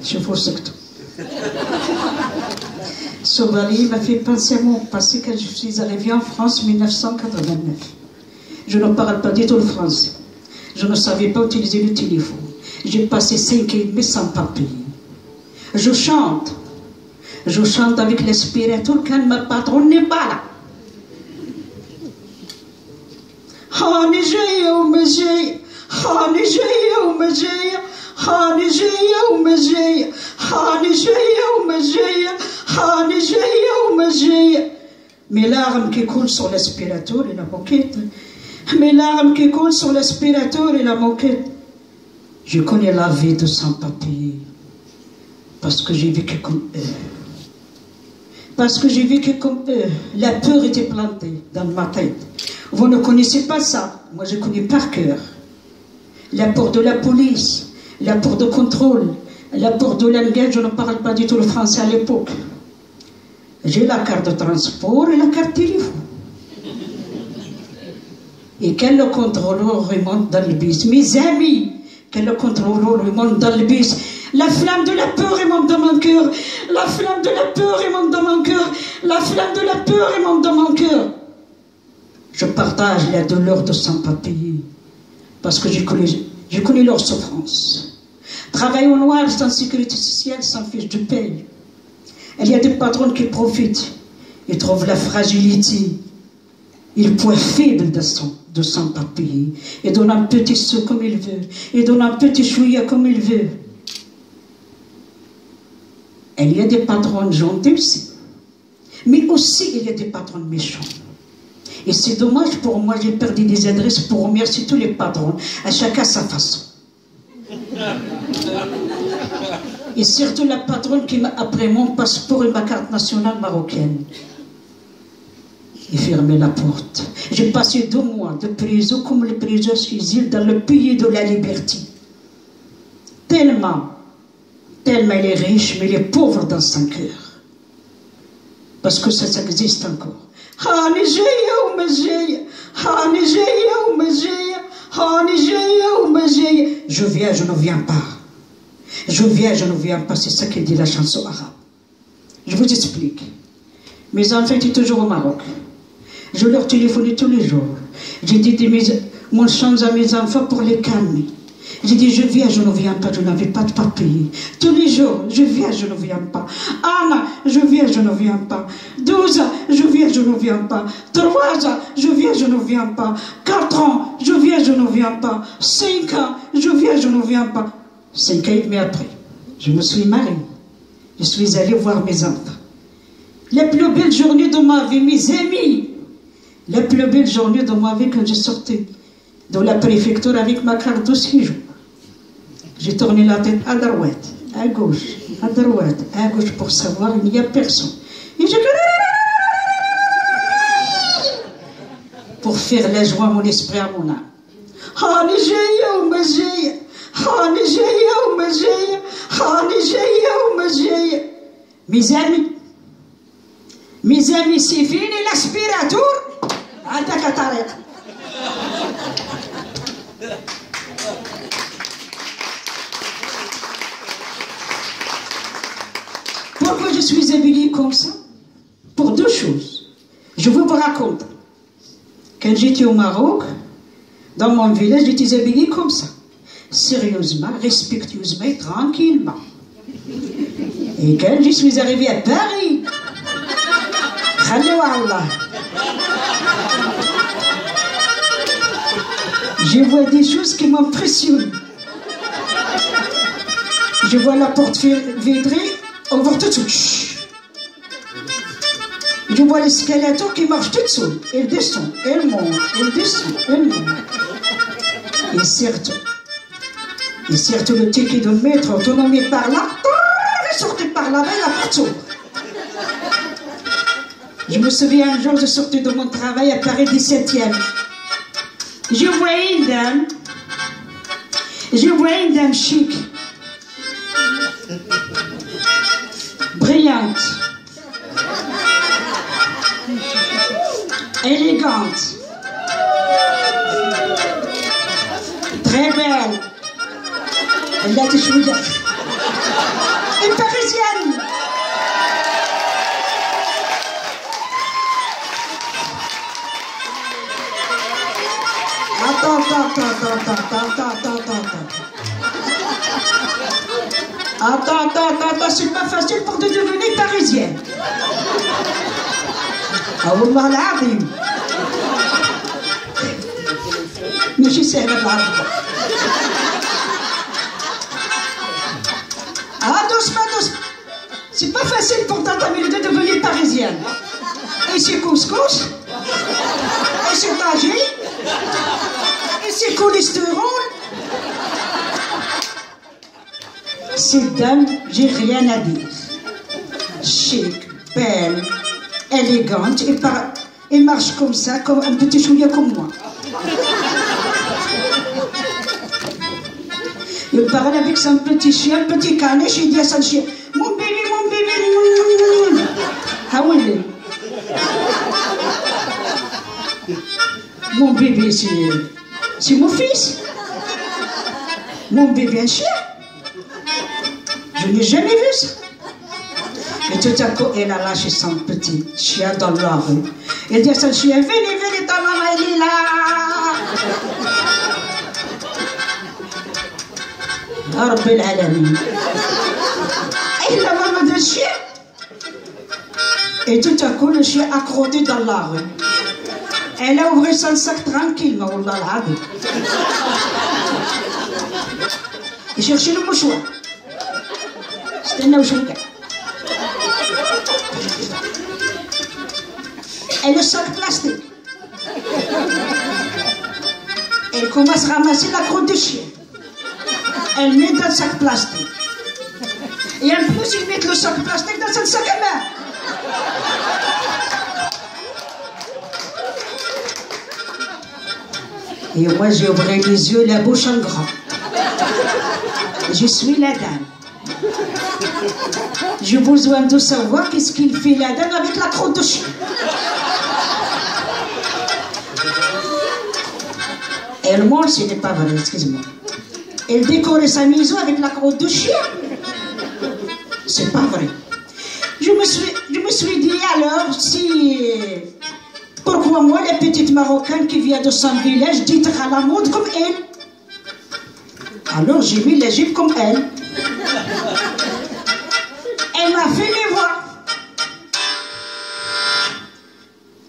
شوفوا سكتوا. Sobali m'a fait penser à mon passé quand je suis arrivée en France en 1989. Je ne parle pas du tout le français. Je ne savais pas utiliser le téléphone. J'ai passé 5 ans et demi sans papier. Je chante. Je chante avec l'aspirateur quand ma patronne n'est pas là. هاني جاية وما جاية هاني جاية وما جاية هاني جاية وما جاية هاني جاية وما جاية هاني جاية وما جاية. Mes larmes qui coulent sur l'aspirateur et la moquette. Mes larmes qui coulent sur l'aspirateur et la moquette. Je connais la vie de sans-papiers parce que j'ai vécu comme eux. Parce que j'ai vécu comme eux. La peur était plantée dans ma tête. Vous ne connaissez pas ça. Moi, je connais par cœur. La peur de la police, la peur de contrôle, la peur de langage. Je ne parle pas du tout le français à l'époque. J'ai la carte de transport et la carte téléphone. Et quand le contrôleur remonte dans le bus, mes amis, quand le contrôleur remonte dans le bus, la flamme de la peur remonte dans mon cœur. La flamme de la peur remonte dans mon cœur. La flamme de la peur remonte dans mon cœur. Je partage la douleur de sans-papiers parce que j'ai connu leur souffrance. Travail au noir, sans sécurité sociale, sans fiche de paye. Il y a des patrons qui profitent. Ils trouvent la fragilité et le point faible de sans-papiers. Ils donnent un petit sou comme ils veulent. Ils donnent un petit chouïa comme ils veulent. Il y a des patrons gentils aussi. Mais aussi, il y a des patrons méchants. Et c'est dommage pour moi, j'ai perdu des adresses pour remercier tous les patrons, à chacun sa façon. Et surtout la patronne qui m'a appris mon passeport et ma carte nationale marocaine. et fermé la porte. J'ai passé 2 mois de prison comme les prisons asile dans le pays de la liberté. Tellement il est riche, mais il est pauvre dans son cœur. Parce que ça existe encore. Je viens, je ne viens pas. Je viens, je ne viens pas. C'est ça qu'il dit la chanson arabe. Je vous explique. Mes enfants étaient toujours au Maroc. Je leur téléphonais tous les jours. J'ai dit mon chance à mes enfants pour les calmer. J'ai dit, je viens, je ne viens pas, je n'avais pas de papier. Tous les jours, je viens, je ne viens pas. Anna, je viens, je ne viens pas. 12 ans, je viens, je ne viens pas. 3 ans, je viens, je ne viens pas. 4 ans, je viens, je ne viens pas. 5 ans, je viens, je ne viens pas. 5 ans et demi après, je me suis mariée. Je suis allée voir mes enfants. La plus belle journée de ma vie, mes amis. La plus belle journée de ma vie quand j'ai sorti de la préfecture avec ma carte de séjour. J'ai tourné la tête à droite, à gauche, pour savoir il n'y a personne. Et j'ai pour faire la joie à mon esprit, à mon âme. Mes amis, c'est fini l'aspirateur. Attaque à t'arrêter. Pourquoi je suis habillée comme ça? Pour 2 choses. Je vous raconte. Quand j'étais au Maroc, dans mon village, j'étais habillée comme ça. Sérieusement, respectueusement et tranquillement. Et quand je suis arrivée à Paris, je vois des choses qui m'impressionnent. Je vois la porte vitrée, on voit tout de suite. Je vois l'escalator qui marche tout seul. Elle descend, elle monte, elle descend, elle monte. Et certes, le ticket de maître autonomie par là, elle sortait par là-bas, la porte s'ouvre. Je me souviens un jour, je sortais de mon travail à Paris 17e. Je voyais une dame chic, brillante, élégante, très belle. Elle a des cheveux d'œuf. Une Parisienne. Attends, c'est pas facile pour te devenir parisienne. Ah, والله العظيم. ماشي سهلة بالعربية. Ah, doucement. C'est pas facile pour Tata Mélodie de devenir parisienne. Et c'est couscous. Et c'est tagine. Et c'est cholestérol. Cette dame, j'ai rien à dire. Chic, belle, élégante, et marche comme ça, comme un petit chouïa comme moi. Il parle avec son petit chien, petit caniche, il dit à son chien, mon bébé, ah oui, mon bébé, c'est mon fils. Mon bébé, un chien. Je n'ai jamais vu ça. Et tout à coup, elle a lâché son petit chien dans la rue. Elle dit à son chien, venez, ta maman, elle est là. رب العالمين. Et la maman du chien. Et tout à coup, le chien a crotté dans la rue. Elle a ouvert son sac tranquillement, wallah al-azim. Il cherchait le mouchoir. استنى وشوية. Et le sac plastique. Elle commence à ramasser la crotte du chien. Elle met dans le sac plastique. Et en plus, ils mettent le sac plastique dans son sac à main. Et moi, j'ai ouvert les yeux, la bouche en grand. Je suis la dame. J'ai besoin de savoir qu'est-ce qu'il fait la dame avec la crotte de chien. Elle mange, ce n'est pas vrai, excuse-moi. Elle décore sa maison avec la crotte de chien. C'est pas vrai. Je me suis dit alors, pourquoi moi, la petite Marocaine qui vient de son village, d'être à la mode comme elle? Alors j'ai mis la jupe comme elle. Elle m'a fait les voir.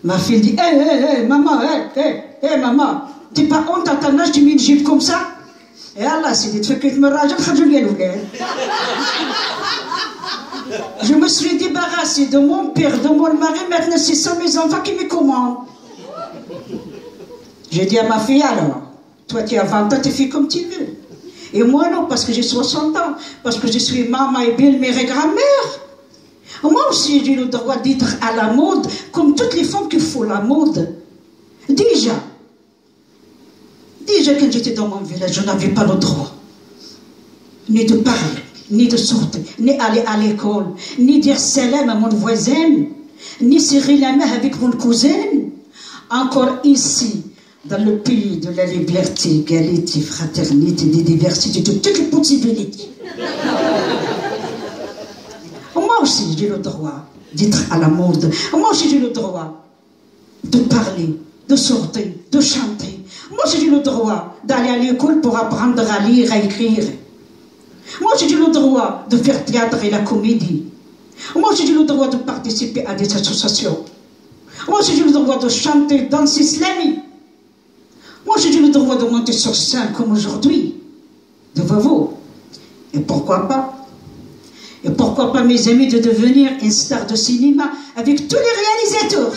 Ma fille dit, maman, maman, t'es pas honte à ton âge, tu mets une jupe comme ça? Et Allah, c'est des trucs que je me rajoute, je me suis débarrassée de mon père, de mon mari, maintenant ce sont mes enfants qui me commandent. J'ai dit à ma fille, alors, toi tu as 20 ans, tu fais comme tu veux. Et moi non, parce que j'ai 60 ans, parce que je suis maman et belle-mère et grand-mère. Moi aussi j'ai le droit d'être à la mode, comme toutes les femmes qui font la mode. Déjà quand j'étais dans mon village, je n'avais pas le droit, ni de parler, ni de sortir, ni aller à l'école, ni dire salam à mon voisin, ni serrer la main avec mon cousin. Encore ici, dans le pays de la liberté, égalité, fraternité, de diversité, de toutes les possibilités. Moi aussi, j'ai le droit d'être à la mode. Moi aussi, j'ai le droit de parler, de sortir, de chanter. Moi aussi, j'ai le droit d'aller à l'école pour apprendre à lire, à écrire. Moi aussi, j'ai le droit de faire théâtre et la comédie. Moi aussi, j'ai le droit de participer à des associations. Moi aussi, j'ai le droit de chanter, danser islamique. Moi, j'ai le droit de monter sur scène comme aujourd'hui, devant vous. Et pourquoi pas? Et pourquoi pas, mes amis, de devenir une star de cinéma avec tous les réalisateurs?